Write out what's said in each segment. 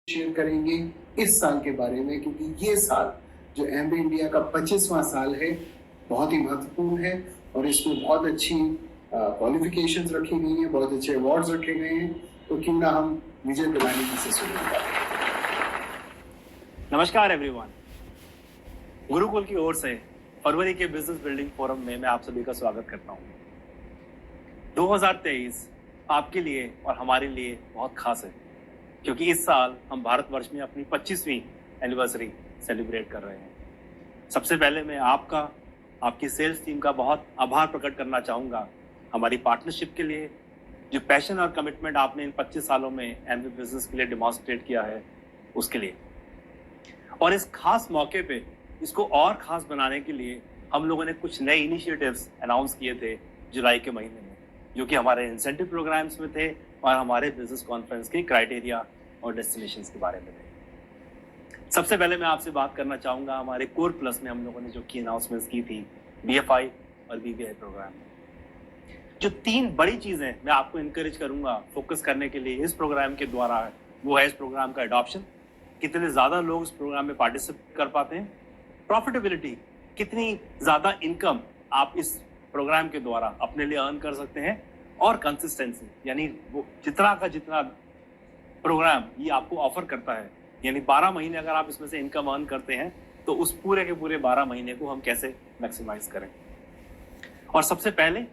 Share करेंगे इस साल के बारे में, क्योंकि ये साल जो एमबी इंडिया का 25वां साल है बहुत ही महत्वपूर्ण है और इसमें बहुत अच्छी क्वालिफिकेशंस रखी गई हैं, बहुत अच्छे अवार्ड्स रखे गए हैं। तो क्यों ना हम विजय दिलानी जी से सुनेंगे। नमस्कार एवरीवन, गुरुकुल की ओर से फरवरी के बिजनेस बिल्डिंग फोरम में मैं आप सभी का स्वागत करता हूं। 2023 आपके लिए और हमारे लिए बहुत खास है, क्योंकि इस साल हम भारतवर्ष में अपनी 25वीं एनिवर्सरी सेलिब्रेट कर रहे हैं। सबसे पहले मैं आपकी सेल्स टीम का बहुत आभार प्रकट करना चाहूँगा हमारी पार्टनरशिप के लिए, जो पैशन और कमिटमेंट आपने इन 25 सालों में एमबी बिजनेस के लिए डिमॉन्स्ट्रेट किया है उसके लिए। और इस खास मौके पे इसको और खास बनाने के लिए हम लोगों ने कुछ नए इनिशिएटिव्स अनाउंस किए थे जुलाई के महीने में, जो कि हमारे इंसेंटिव प्रोग्राम्स में थे और हमारे बिजनेस कॉन्फ्रेंस के क्राइटेरिया और डेस्टिनेशंस के बारे में थे। सबसे पहले मैं आपसे बात करना चाहूँगा हमारे कोर प्लस में हम लोगों ने जो की अनाउंसमेंट्स की थी बीएफआई और बीबीआई प्रोग्राम में। जो 3 बड़ी चीज़ें मैं आपको इनकरेज करूँगा फोकस करने के लिए इस प्रोग्राम के द्वारा, वो है इस प्रोग्राम का अडॉप्शन, कितने ज़्यादा लोग इस प्रोग्राम में पार्टिसिपेट कर पाते हैं, प्रॉफिटेबिलिटी, कितनी ज़्यादा इनकम आप इस प्रोग्राम के द्वारा अपने लिए अर्न कर सकते हैं, और कंसिस्टेंसी, यानी वो जितना प्रोग्राम ये आपको ऑफर करता है, यानी 12 महीने अगर आप इसमें से इनकम अर्न करते हैं तो उस पूरे के पूरे 12 महीने को हम कैसे मैक्सिमाइज करें। और सबसे पहले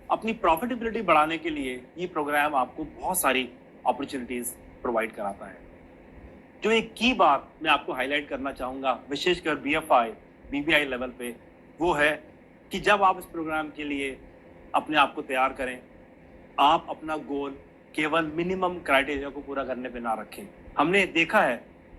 अपनी प्रॉफिटेबिलिटी बढ़ाने के लिए ये प्रोग्राम आपको बहुत सारी अपॉर्चुनिटीज प्रोवाइड कराता है। जो एक की बात मैं आपको हाईलाइट करना चाहूँगा विशेषकर बीएफआई बीबीआई लेवल पे, वो है कि जब आप इस प्रोग्राम के लिए अपने आप को तैयार करें, आप अपना गोल केवल मिनिमम क्राइटेरिया को पूरा करने पे ना रखें। हमने देखा है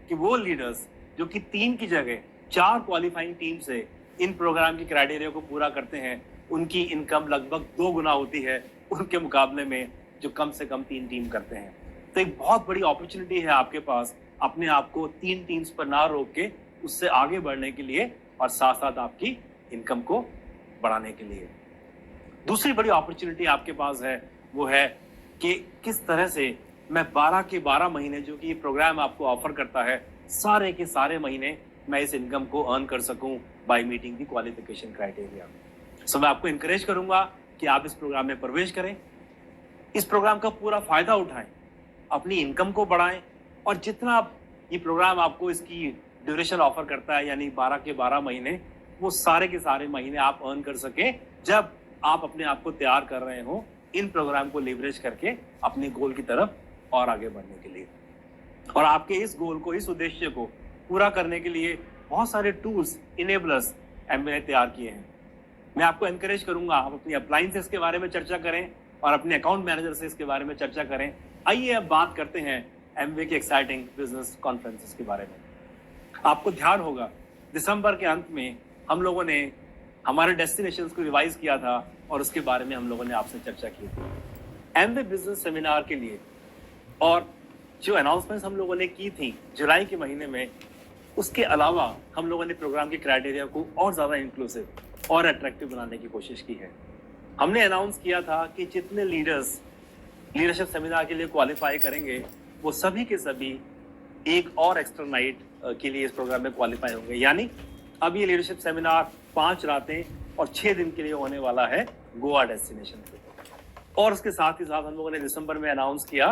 कि वो लीडर्स जो कि 3 की जगह 4 क्वालिफाइंग टीम से इन प्रोग्राम की क्राइटेरिया को पूरा करते हैं, उनकी इनकम लगभग 2 गुना होती है उनके मुकाबले में जो कम से कम 3 टीम करते हैं। तो एक बहुत बड़ी अपॉर्चुनिटी है आपके पास अपने आप को 3 टीम्स पर ना रोक के उससे आगे बढ़ने के लिए और साथ साथ आपकी इनकम को बढ़ाने के लिए। दूसरी बड़ी अपॉर्चुनिटी आपके पास है वो है कि किस तरह से मैं 12 के 12 महीने जो कि ये प्रोग्राम आपको ऑफर करता है, सारे के सारे महीने मैं इस इनकम को अर्न कर सकूं बाय मीटिंग दी क्वालिफिकेशन क्राइटेरिया। सो मैं आपको इंकरेज करूंगा कि आप इस प्रोग्राम में प्रवेश करें, इस प्रोग्राम का पूरा फायदा उठाएं, अपनी इनकम को बढ़ाएं, और जितना ये प्रोग्राम आपको इसकी ड्यूरेशन ऑफर करता है, यानी 12 के 12 महीने, वो सारे के सारे महीने आप अर्न कर सके जब आप अपने आप को तैयार कर रहे हो इन प्रोग्राम को लेवरेज करके अपने गोल की तरफ और आगे बढ़ने के लिए। और आपके इस गोल को, इस उद्देश्य को पूरा करने के लिए बहुत सारे टूल्स, इनेबलर्स एमबी ने तैयार किए हैं। मैं आपको एनकरेज करूंगा आप अपनी अपलाइन से इसके बारे में चर्चा करें और अपने अकाउंट मैनेजर से इसके बारे में चर्चा करें। आइए अब बात करते हैं एमबी के एक्साइटिंग बिजनेस कॉन्फ्रेंसेस के बारे में। आपको ध्यान होगा दिसंबर के अंत में हम लोगों ने हमारे डेस्टिनेशंस को रिवाइज किया था और उसके बारे में हम लोगों ने आपसे चर्चा की थी एमबी बिजनेस सेमिनार के लिए। और जो अनाउंसमेंट्स हम लोगों ने की थी जुलाई के महीने में, उसके अलावा हम लोगों ने प्रोग्राम के क्राइटेरिया को और ज़्यादा इंक्लूसिव और अट्रैक्टिव बनाने की कोशिश की है। हमने अनाउंस किया था कि जितने लीडर्स लीडरशिप सेमिनार के लिए क्वालिफाई करेंगे वो सभी के सभी एक और एक्स्ट्रा नाइट के लिए इस प्रोग्राम में क्वालिफाई होंगे। यानी अब ये लीडरशिप सेमिनार 5 रातें और 6 दिन के लिए होने वाला है गोवा डेस्टिनेशन पे। और उसके साथ ही साथ हम लोगों ने दिसंबर में अनाउंस किया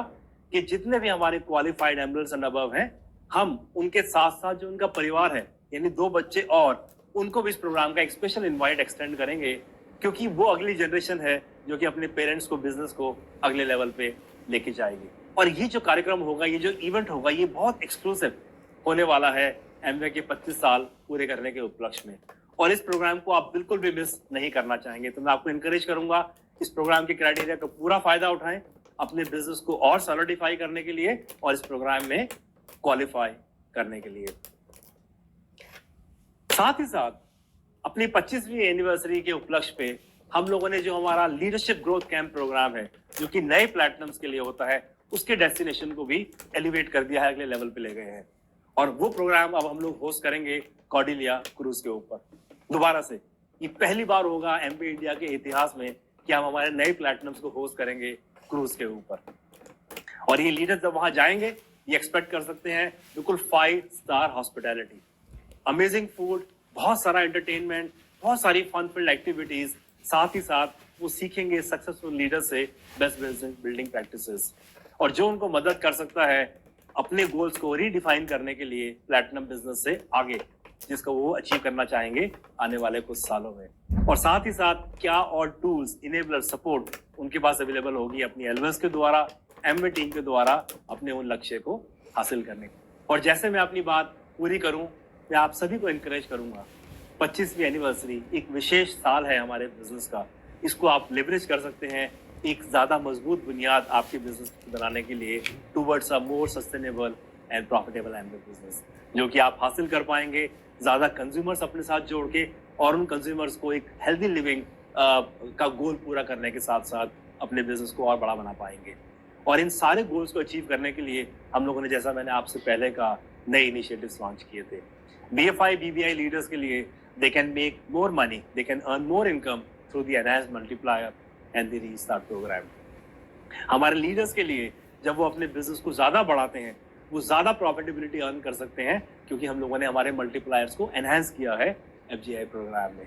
कि जितने भी हमारे क्वालिफाइड एम्बलर्स एंड अबव हैं, हम उनके साथ साथ जो उनका परिवार है, यानी 2 बच्चे और, उनको भी इस प्रोग्राम का एक स्पेशल इन्वाइट एक्सटेंड करेंगे, क्योंकि वो अगली जनरेशन है जो कि अपने पेरेंट्स को, बिजनेस को अगले लेवल पे लेके जाएगी। और ये जो कार्यक्रम होगा, ये जो इवेंट होगा, ये बहुत एक्सक्लूसिव होने वाला है एमवे के 25 साल पूरे करने के उपलक्ष्य में, और इस प्रोग्राम को आप बिल्कुल भी मिस नहीं करना चाहेंगे। तो मैं आपको इनकरेज करूंगा इस प्रोग्राम के क्राइटेरिया का पूरा फायदा उठाएं अपने बिजनेस को और सॉलिडिफाई करने के लिए और इस प्रोग्राम में क्वालिफाई करने के लिए। साथ ही साथ अपनी 25वीं एनिवर्सरी के उपलक्ष्य पे हम लोगों ने जो हमारा लीडरशिप ग्रोथ कैंप प्रोग्राम है, जो कि नए प्लेटिनम्स के लिए होता है, उसके डेस्टिनेशन को भी एलिवेट कर दिया है, अगले लेवल पे ले गए हैं। और वो प्रोग्राम अब हम लोग होस्ट करेंगे कॉर्डिलिया क्रूज के ऊपर। दोबारा से ये पहली बार होगा एमबी इंडिया के इतिहास में कि हम हमारे नए प्लेटिनम्स को होस्ट करेंगे क्रूज के ऊपर। और ये लीडर्स जब वहां जाएंगे ये एक्सपेक्ट कर सकते हैं बिल्कुल 5 स्टार हॉस्पिटैलिटी, अमेजिंग फूड, बहुत सारा एंटरटेनमेंट, बहुत सारी फन फील्ड एक्टिविटीज, साथ ही साथ वो सीखेंगे सक्सेसफुल लीडर से बेस्ट बिजनेस बिल्डिंग प्रैक्टिसेस, और जो उनको मदद कर सकता है अपने गोल्स को रीडिफाइन करने के लिए प्लैटिनम बिजनेस से आगे, जिसको वो अचीव करना चाहेंगे आने वाले कुछ सालों में। और साथ ही साथ क्या और टूल्स, इनेबलर, सपोर्ट उनके पास अवेलेबल होगी अपनी एलवेस के द्वारा, एमवे टीम के द्वारा अपने उन लक्ष्य को हासिल करने। और जैसे मैं अपनी बात पूरी करूं, मैं आप सभी को इनकरेज करूंगा, 25वीं एनिवर्सरी एक विशेष साल है हमारे बिजनेस का, इसको आप लेवरेज कर सकते हैं एक ज्यादा मजबूत बुनियाद आपके बिजनेस बनाने के लिए towards a more sustainable and profitable Amway business, जो कि आप हासिल कर पाएंगे ज्यादा कंज्यूमर्स अपने साथ जोड़ के, और उन कंज्यूमर्स को एक हेल्दी लिविंग का गोल पूरा करने के साथ साथ अपने बिजनेस को और बड़ा बना पाएंगे। और इन सारे गोल्स को अचीव करने के लिए हम लोगों ने, जैसा मैंने आपसे पहले कहा, नए इनिशिएटिव्स लॉन्च किए थे। BFI BBI लीडर्स के लिए they can make more money, they can earn more income through the enhanced multiplier and the restart program. हमारे लीडर्स के लिए जब वो अपने बिजनेस को ज्यादा बढ़ाते हैं, वो ज्यादा प्रॉफिटेबिलिटी अर्न कर सकते हैं, क्योंकि हम लोगों ने हमारे मल्टीप्लायर्स को एनहांस किया है FGI प्रोग्राम में।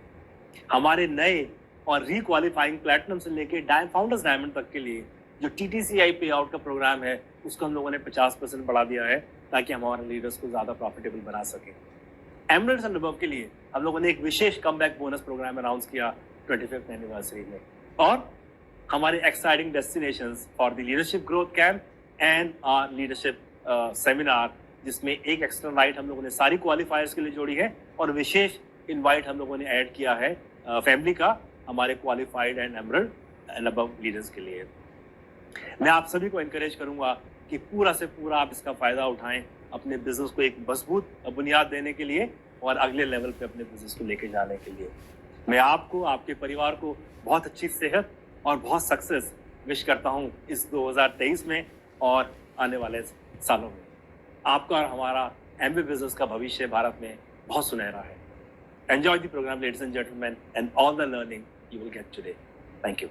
हमारे नए और रिक्वालिफाइंग प्लैटिनम से लेके फाउंडर्स डायमंड तक के लिए जो TTCI पे आउट का प्रोग्राम है, उसको हम लोगों ने 50% बढ़ा दिया है, ताकि हम हमारे लीडर्स को ज्यादा प्रॉफिटेबल बना सकें। एमरेट्स एंड अबव के लिए हम लोगों ने एक विशेष कमबैक बोनस प्रोग्राम अनाउंस किया 25th एनिवर्सरी में, और हमारे exciting destinations for the leadership growth camp and our leadership seminar, जिसमें एक एक्स्ट्रा नाइट हम लोगों ने सारी क्वालिफायर्स के लिए जोड़ी है, और विशेष इनवाइट हम लोगों ने ऐड किया है फैमिली का, हमारे qualified and emerald and above leaders के लिए। मैं आप सभी को एनकरेज करूंगा कि पूरा से पूरा आप इसका फायदा उठाएं अपने बिजनेस को एक मजबूत बुनियाद देने के लिए और अगले लेवल पे अपने बिजनेस को लेके जाने के लिए। मैं आपको, आपके परिवार को बहुत अच्छी सेहत और बहुत सक्सेस विश करता हूं इस 2023 में और आने वाले सालों में। आपका और हमारा एमवे बिजनेस का भविष्य भारत में बहुत सुनहरा है। Enjoy the program ladies and gentleman and all the learning you will get today. Thank you.